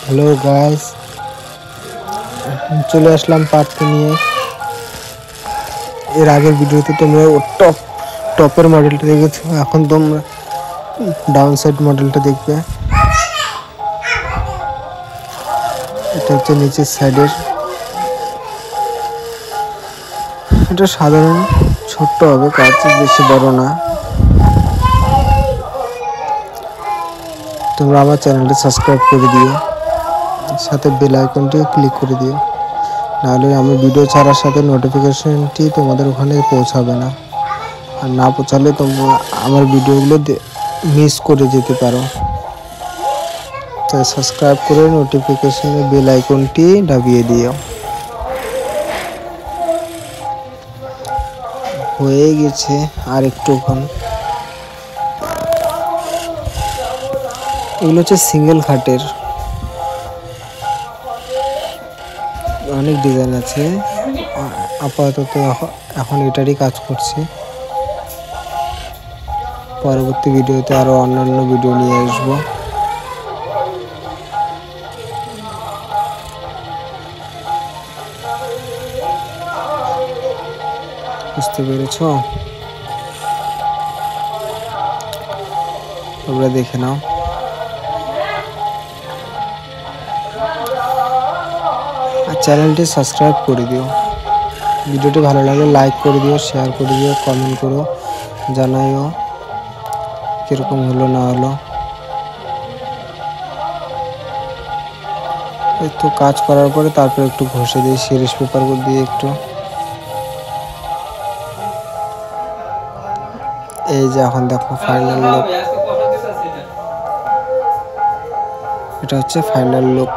Hello guys, চলে আসলাম part 2 নিয়ে। এর আগের ভিডিওতে তোমরা টপের মডেলটা দেখেছো, এখন তোমরা ডাউন সাইড মডেলটা দেখবে। এটা হচ্ছে নিচের সাইডের। এটা সাধারণ ছোট্ট হবে, কাজ বেশি বড় না। তোমরা আমার চ্যানেলটি সাবস্ক্রাইব করে দিও, সাথে বেল আইকনটি ক্লিক করে দিও, নাহলে আমি ভিডিও ছাড়ার সাথে নোটিফিকেশনটি তোমাদের ওখানে পৌঁছাবে না। আর না পৌঁছালে তোমরা আমার ভিডিওগুলো মিস করে যেতে পারো। তাই সাবস্ক্রাইব করে নোটিফিকেশনে বেল আইকনটি দাবিয়ে দিও। হয়ে গেছে আর একটুক্ষণ। এগুলো হচ্ছে সিঙ্গেল খাটের, অনেক ডিজাইন আছে। আপাতত এখন এটারই কাজ করছি। পরবর্তী ভিডিওতে আরো অন্যান্য ভিডিও নিয়ে আসবো। বুঝতে পেরেছ? তোমরা দেখে নাও। আর চ্যানেলটি সাবস্ক্রাইব করে দিও। ভিডিওটি ভালো লাগলে লাইক করে দিও, শেয়ার করে দিও, কমেন্ট করো, জানাইও কিরকম হলো না হলো। একটু কাজ করার পরে তারপর একটু ঘষে দিই সিরিজ পেপার দিয়ে একটু। এই যে এখন দেখো ফাইনাল লুক। এটা হচ্ছে ফাইনাল লুক।